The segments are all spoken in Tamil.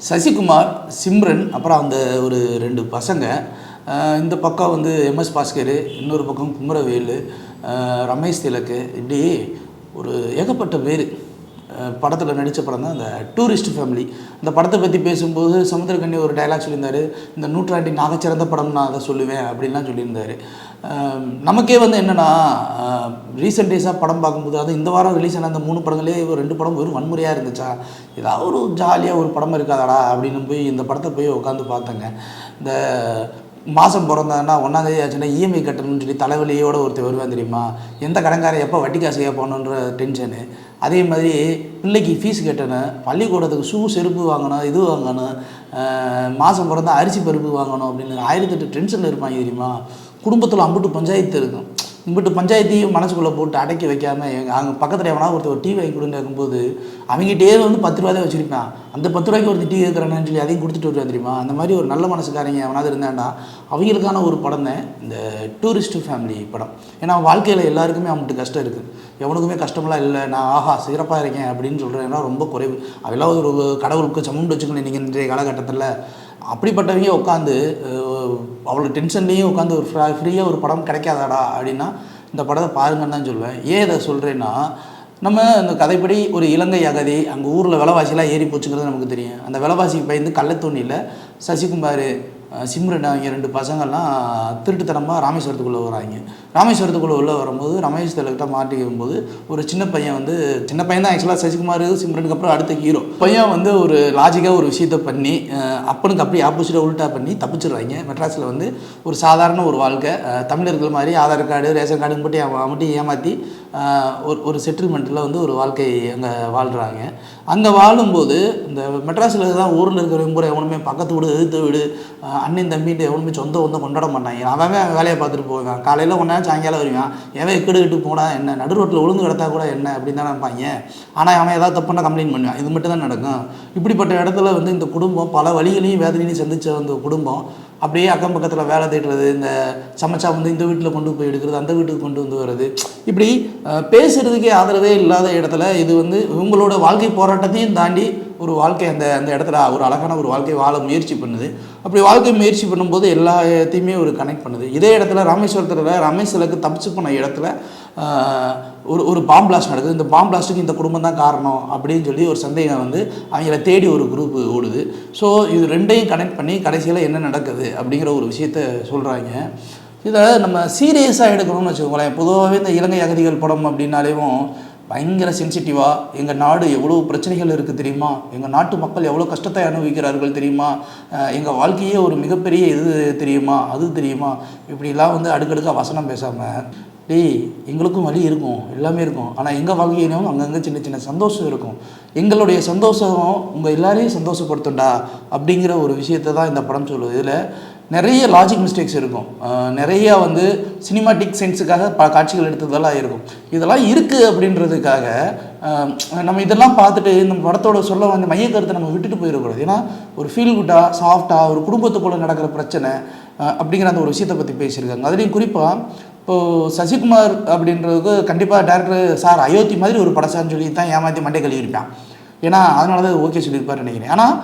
சசிகுமார், சிம்ரன், அப்புறம் அந்த ஒரு 2 பசங்க. இந்த பக்கம் வந்து எம்எஸ் பாஸ்கர், இன்னொரு பக்கம் குமரவேலு, ரமேஷ் திலக்கு, இப்படி ஒரு ஏகப்பட்ட பேர் படத்தில் நடித்த படம் தான் அந்த டூரிஸ்ட் ஃபேமிலி. இந்த படத்தை பற்றி பேசும்போது சமுத்திரக்கண்ணி ஒரு டைலாக் சொல்லியிருந்தார், இந்த நூற்றாண்டின் ஆகச்சிறந்த படம் நான் அதை சொல்லுவேன் அப்படின்லாம் சொல்லியிருந்தார். நமக்கே வந்து என்னென்னா, ரீசெண்ட் டேஸாக படம் பார்க்கும்போது, அது இந்த வாரம் ரிலீஸ் ஆன அந்த 3 படங்களே ஒரு 2 படம் வெறும் வன்முறையாக இருந்துச்சா, ஏதாவது ஒரு ஜாலியாக ஒரு படம் இருக்காதாடா அப்படின்னு போய் இந்த படத்தை போய் உட்காந்து பார்த்தேங்க. இந்த மாதம் பிறந்தாங்கன்னா 1ஆம் தேதி ஆச்சுன்னா இஎம்ஐ கட்டணும்னு சொல்லி தலைவலியோடு ஒருத்தர் வருவான் தெரியுமா, எந்த கடன்காரன் எப்போ வட்டி காசு கேட்பானுன்ற டென்ஷனு. அதே மாதிரி பிள்ளைக்கு ஃபீஸ் கட்டணும், பள்ளிக்கூடத்துக்கு ஷூ செருப்பு வாங்கணும், இது வாங்கணும், மாதம் பிறந்தா அரிசி பருப்பு வாங்கணும் அப்படின்னு 1008 டென்ஷனில் இருப்பாங்க தெரியுமா. குடும்பத்தில் அம்புட்டு பஞ்சாயத்து இருக்கும். இம்பிட்டு பஞ்சாயத்தையும் மனசுக்குள்ளே போட்டு அடக்கி வைக்காமல் அங்கே பக்கத்தில் எவனா ஒருத்தர் ஒரு டீ வாங்கி கொடுன்னு கேட்கும்போது அவங்ககிட்டே வந்து 10 ரூபா தான் வச்சுருப்பான். அந்த 10 ரூபாய்க்கு ஒரு டீ கேட்குறானு சொல்லி அதையும் கொடுத்துட்டு வருவான் தெரியுமா. அந்த மாதிரி ஒரு நல்ல மனசுக்காரங்க எவனாவது இருந்தாண்டா அவங்களுக்கான ஒரு படம் தான் இந்த டூரிஸ்ட் ஃபேமிலி படம். ஏன்னா வாழ்க்கையில் எல்லாருக்குமே அவங்களுக்கு கஷ்டம் இருக்குது, எவனுக்குமே கஷ்டமெல்லாம் இல்லை. நான் ஆஹா சிறப்பாக இருக்கேன் அப்படின்னு சொல்கிறேன்னா ரொம்ப குறைவு. அதெல்லாம் ஒரு கடவுளுக்கு சமூண்டு வச்சுக்கணும் நீங்கள் இன்றைய காலகட்டத்தில். அப்படிப்பட்டவங்க உட்காந்து அவ்வளோ டென்ஷன்லேயும் உட்காந்து ஒரு ஃப்ரீயாக ஒரு படம் கிடைக்காதாடா அப்படின்னா இந்த படத்தை பாருங்கன்னு தான் சொல்லுவேன். ஏன் இதை சொல்கிறேன்னா, நம்ம இந்த கதைப்படி ஒரு இலங்கை அகதி, அங்கே ஊரில் விலைவாசிலாம் ஏறி போச்சுங்கிறது நமக்கு தெரியும். அந்த விலைவாசிக்கு பயந்து கள்ளத்தோணியில் சசிகுமார், சிம்ரன் அவங்க 2 பசங்கள்லாம் திருட்டுத்தனமாக ராமேஸ்வரத்துக்குள்ளே வராங்க. ராமேஸ்வரத்துக்குள்ளே உள்ளே வரும்போது ரமேஷ் திலக்கிட்ட மாட்டிக்கும் போது ஒரு சின்ன பையன் தான் ஆக்சுவலாக சசிகுமார் சிம்ரனுக்கு அப்புறம் அடுத்த ஹீரோ பையன் வந்து ஒரு லாஜிக்காக ஒரு விஷயத்தை பண்ணி அப்பனுக்கு அப்படி ஆப்போசிட்டாக உல்ட்டா பண்ணி தப்பிச்சிடுறாங்க. மெட்ராஸில் வந்து ஒரு சாதாரண ஒரு வாழ்க்கை, தமிழர்கள் மாதிரி ஆதார் கார்டு ரேஷன் கார்டு மட்டும் ஏமாற்றி ஒரு செட்டில்மெண்ட்டில் வந்து ஒரு வாழ்க்கை அங்கே வாழ்கிறாங்க. அங்கே வாழும்போது இந்த மெட்ராஸில் தான் ஊரில் இருக்கிறவங்க கூட எவனுமே பக்கத்து வீடு எதிர்த்து வீடு அண்ணன் தம்பின்ட்டு எவனுமே சொந்த கொண்டாட மாட்டாங்க. அவன் வேலையை பார்த்துட்டு போவான். காலையில் 1 நேரம் சாயங்காலம் வருவான். எவன் எக்கெடுக்கிட்டு போனா என்ன, நடு ரோட்டில் ஒழுங்கு கிடத்தா கூட என்ன அப்படின்னு தான் நினைப்பாங்க. ஆனால் அவன் ஏதாவது தப்புன்னா கம்ப்ளைண்ட் பண்ணுவான். இது மட்டும் தான் நடக்கும். இப்படிப்பட்ட இடத்துல வந்து இந்த குடும்பம் பல வழிகளையும் வேதனையும் சந்தித்த அந்த குடும்பம் அப்படியே அக்கம் பக்கத்தில் வேலை தேடுறது, இந்த சமைச்சா வந்து இந்த வீட்டில் கொண்டு போய் எடுக்கிறது, அந்த வீட்டுக்கு கொண்டு வந்து வர்றது, இப்படி பேசுகிறதுக்கே ஆதரவே இல்லாத இடத்துல இது வந்து இவங்களோட வாழ்க்கை போராட்டத்தையும் தாண்டி ஒரு வாழ்க்கை அந்த இடத்துல ஒரு அழகான ஒரு வாழ்க்கை வாழ முயற்சி பண்ணுது. அப்படி வாழ்க்கை முயற்சி பண்ணும்போது எல்லாத்தையுமே ஒரு கனெக்ட் பண்ணுது. இதே இடத்துல ராமேஸ்வரத்தில் ரமேஷ் திலக்கு தப்பிச்சு போன இடத்துல ஒரு பாம் பிளாஸ்ட் நடக்குது. இந்த பாம் பிளாஸ்ட்டுக்கு இந்த குடும்பம் தான் காரணம் அப்படின்னு சொல்லி ஒரு சந்தேகம் வந்து அவங்கள தேடி ஒரு குரூப் ஓடுது. ஸோ இது 2ஐயும் கனெக்ட் பண்ணி கடைசியில் என்ன நடக்குது அப்படிங்கிற ஒரு விஷயத்த சொல்கிறாங்க. இதை நம்ம சீரியஸாக எடுக்கணும்னு வச்சுக்கோங்களேன். பொதுவாகவே இந்த இலங்கை அகதிகள் படம் அப்படின்னாலேயும் பயங்கர சென்சிட்டிவாக எங்கள் நாடு எவ்வளோ பிரச்சனைகள் இருக்குது தெரியுமா, எங்கள் நாட்டு மக்கள் எவ்வளோ கஷ்டத்தை அனுபவிக்கிறார்கள் தெரியுமா, எங்கள் வாழ்க்கையே ஒரு மிகப்பெரிய இது தெரியுமா, அது தெரியுமா, இப்படிலாம் வந்து அடுக்கடுக்காக வசனம் பேசாமல் எங்களுக்கும் வலி இருக்கும், எல்லாமே இருக்கும். ஆனால் எங்கள் வாழ்க்கையிலும் அங்கங்கே சின்ன சின்ன சந்தோஷம் இருக்கும். எங்களுடைய சந்தோஷம் உங்கள் எல்லாரையும் சந்தோஷப்படுத்தும்டா அப்படிங்கிற ஒரு விஷயத்தை தான் இந்த படம் சொல்லுது. இதில் நிறைய லாஜிக் மிஸ்டேக்ஸ் இருக்கும், நிறையா வந்து சினிமாட்டிக் சென்ஸுக்காக காட்சிகள் எடுத்ததெல்லாம் இருக்கும். இதெல்லாம் இருக்குது அப்படின்றதுக்காக நம்ம இதெல்லாம் பார்த்துட்டு இந்த படத்தோட சொல்ல வந்து மையக்கருத்தை நம்ம விட்டுட்டு போயிடக்கூடாது. ஏன்னா ஒரு ஃபீல் குட்டாக சாஃப்டாக ஒரு குடும்பத்துக்குள்ளே நடக்கிற பிரச்சனை அப்படிங்கிற அந்த ஒரு விஷயத்தை பற்றி பேசியிருக்காங்க. அதுலேயும் குறிப்பாக இப்போது சசிகுமார் அப்படின்றதுக்கு கண்டிப்பாக டேரக்டர் சார் அயோத்தி மாதிரி ஒரு படசான்னு சொல்லி தான் ஏமாற்றி மண்டை கழுவிருப்பான். ஏன்னா அதனால தான் ஓகே சொல்லியிருப்பார் நினைக்கிறேன். ஆனால்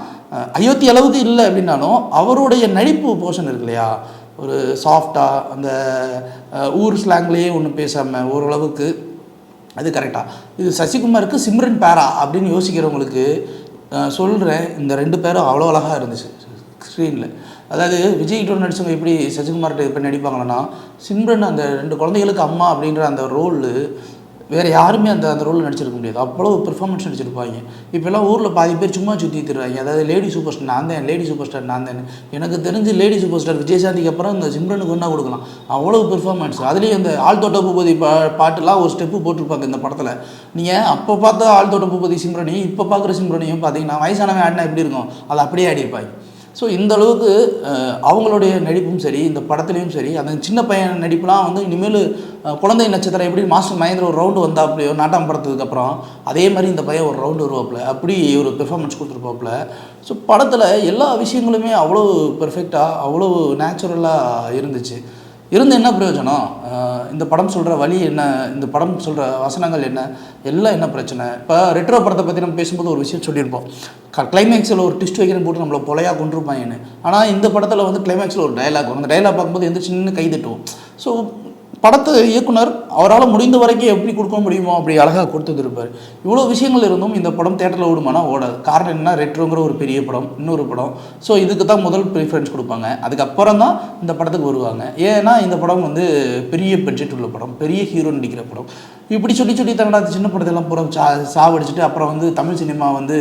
அயோத்தி அளவுக்கு இல்லை அப்படின்னாலும் அவருடைய நடிப்பு போர்ஷன் இருக்கு இல்லையா, ஒரு சாஃப்டாக அந்த ஊர் ஸ்லாங்லேயே ஒன்றும் பேசாமல் ஓரளவுக்கு அது கரெக்டாக. இது சசிகுமாருக்கு சிம்ரன் பேரா அப்படின்னு யோசிக்கிறவங்களுக்கு சொல்கிறேன், இந்த 2 பேரும் அவ்வளோ அழகாக இருந்துச்சு ஸ்க்ரீனில். அதாவது விஜய்கிட்ட நடிச்சவங்க எப்படி சசிகுமார்கிட்ட இப்போ நடிப்பாங்கன்னா, சிம்ரன் அந்த 2 குழந்தைகளுக்கு அம்மா அப்படின்ற அந்த ரோலு வேறு யாருமே அந்த ரோலில் நடிச்சிருக்க முடியாது. அவ்வளோ பெர்ஃபார்மன்ஸ் நடிச்சிருப்பாங்க. இப்போல்லாம் ஊரில் பாதி பேர் சும்மா சுற்றி தருவாங்க. அதாவது லேடி சூப்பர் ஸ்டார் நான் தான், லேடி சூப்பர் ஸ்டார் நான் தான். எனக்கு தெரிஞ்சு லேடி சூப்பர் ஸ்டார் விஜயசாந்திக்கு அப்புறம் இந்த சிம்ரனுக்கு ஒன்றா கொடுக்கலாம். அவ்வளோ பெர்ஃபார்மன்ஸ். அதுலேயும் அந்த ஆள் தோட்ட பூபதி பாட்டுலாம் ஒரு ஸ்டெப்பு போட்டிருப்பாங்க இந்த படத்தில். நீங்கள் அப்போ பார்த்தா ஆள் தோட்ட பூபதி சிம்ரனையும் இப்போ பார்க்குற சிம்ரனையும் பார்த்தீங்கன்னா வயசானவன் ஆடினா எப்படி இருக்கும், அதை அப்படியே ஆடியிருப்பாங்க. ஸோ இந்த அளவுக்கு அவங்களுடைய நடிப்பும் சரி, இந்த படத்துலேயும் சரி, அந்த சின்ன பையன் நடிப்புலாம் வந்து இனிமேல் குழந்தை நட்சத்திரம் எப்படி மாஸ்டர் மகேந்திர ஒரு ரவுண்டு வந்தாப்புலையோ நாட்டம் படத்துக்கப்புறம் அதே மாதிரி இந்த பையன் ஒரு ரவுண்டு வருவாப்புல, அப்படி ஒரு பெர்ஃபார்மன்ஸ் கொடுத்துருப்பாப்புல. ஸோ படத்தில் எல்லா விஷயங்களுமே அவ்வளோ பெர்ஃபெக்டாக அவ்வளோ நேச்சுரலாக இருந்துச்சு. இருந்து என்ன பிரயோஜனம்? இந்த படம் சொல்கிற வழி என்ன, இந்த படம் சொல்கிற வசனங்கள் என்ன, எல்லாம் என்ன பிரச்சனை? இப்போ ரெட்ரோ படத்தை பற்றி நம்ம பேசும்போது ஒரு விஷயம் சொல்லியிருப்போம், கிளைமேக்ஸில் ஒரு ட்விஸ்ட் வைக்கிறேன்னு போட்டு நம்மளை பொலையாக கொண்டிருப்பாங்கன்னு. ஆனால் இந்த படத்தில் வந்து கிளைமேக்ஸில் ஒரு டைலாக் வரும், அந்த டைலாக் பார்க்கும்போது எந்த சின்ன கை தட்டுவோம். ஸோ படத்தை இயக்குனர் அவரால் முடிந்த வரைக்கும் எப்படி கொடுக்க முடியுமோ அப்படி அழகாக கொடுத்துருப்பார். இவ்வளோ விஷயங்கள் இருந்தும் இந்த படம் தேட்டரில் ஓடுமானா ஓடாது. காரணம் என்னன்னா, ரெட்ரோங்கிற ஒரு பெரிய படம், இன்னொரு படம். ஸோ இதுக்கு தான் முதல் ப்ரிஃபரன்ஸ் கொடுப்பாங்க, அதுக்கப்புறம் தான் இந்த படத்துக்கு வருவாங்க. ஏன்னா இந்த படம் வந்து பெரிய பட்ஜெட் உள்ள படம், பெரிய ஹீரோ நடிக்கிற படம். இப்படி சொல்லி தன்னோட சின்ன படத்தெல்லாம் பூரா சாவடிச்சுட்டு அப்புறம் வந்து தமிழ் சினிமா வந்து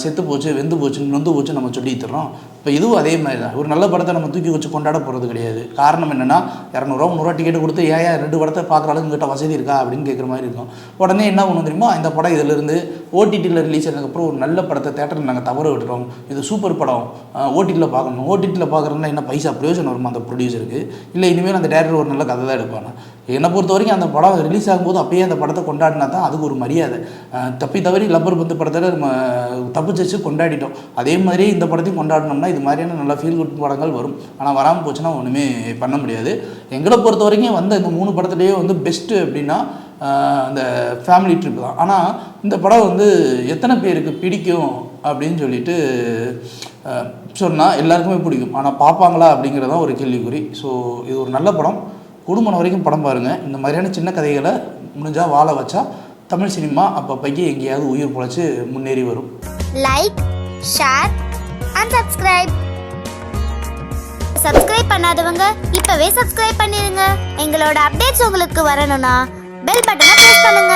செத்து போச்சு, வெந்து போச்சு, நொந்து போச்சு நம்ம சொல்லி தர்றோம். இப்போ இதுவும் அதே மாதிரி தான். ஒரு நல்ல படத்தை நம்ம தூக்கி வச்சு கொண்டாட போகிறது கிடையாது. காரணம் என்னென்னா, 200 300 டிக்கெட் கொடுத்து ஏன் 2 படத்தை பார்க்குற அளவுக்கு கிட்ட வசதி இருக்கா அப்படின்னு கேட்குற மாதிரி இருக்கும். உடனே என்ன ஒன்று தெரியுமா, இந்த படம் இதிலிருந்து ஓடிடியில் ரிலீஸ் ஆனதுக்கப்புறம் ஒரு நல்ல படத்தை தேட்டரில் நாங்கள் தவற விட்டுறோம், இது சூப்பர் படம், ஓடிடியில் பார்க்கணும். ஓடிடியில் பார்க்குறதுனா என்ன பைசா பிரயோஜனம் வருமா அந்த ப்ரொடியூசருக்கு? இல்லை இனிமேல் அந்த டேரக்டர் ஒரு நல்ல கதை தான் எடுப்பாங்க. என்னை பொறுத்த வரைக்கும் அந்த படம் ரிலீஸ் ஆகும்போது அப்பயே அந்த படத்தை கொண்டாடினா தான் அதுக்கு ஒரு மரியாதை. தவறி லப்பர் பந்து படத்தில் நம்ம தப்பிச்சு கொண்டாடிட்டோம். அதே மாதிரி இந்த படத்தையும் கொண்டாடினோம்னா இது மாதிரியான நல்ல ஃபீல் குட் படங்கள் வரும். ஆனால் வராமல் போச்சுன்னா ஒன்றுமே பண்ண முடியாது. எங்களை பொறுத்த வரைக்கும் வந்த இந்த 3 படத்துலேயே வந்து பெஸ்ட்டு அப்படின்னா அந்த ஃபேமிலி ட்ரிப் தான். ஆனால் இந்த படம் வந்து எத்தனை பேருக்கு பிடிக்கும் அப்படின்னு சொல்லிட்டு சொன்னால் எல்லாருக்குமே பிடிக்கும், ஆனால் பார்ப்பாங்களா அப்படிங்கிறதான் ஒரு கேள்விக்குறி. ஸோ இது ஒரு நல்ல படம், குடும்பம் வரைக்கும் படம் பாருங்கள். இந்த மாதிரியான சின்ன கதைகளை முடிஞ்சால் வாழ வச்சா தமிழ் சினிமா அப்பப்பைக்கு எங்கேயாவது உயிர் பொழைச்சி முன்னேறி வரும். லைக், ஷேர் அண்ட் சப்ஸ்கிரைப் பண்ணாதவங்க இப்பவே சப்ஸ்கிரைப் பண்ணிருங்க. எங்களோட அப்டேட்ஸ் உங்களுக்கு வரணும்னா பெல் பட்டனை பிரஸ் பண்ணுங்க.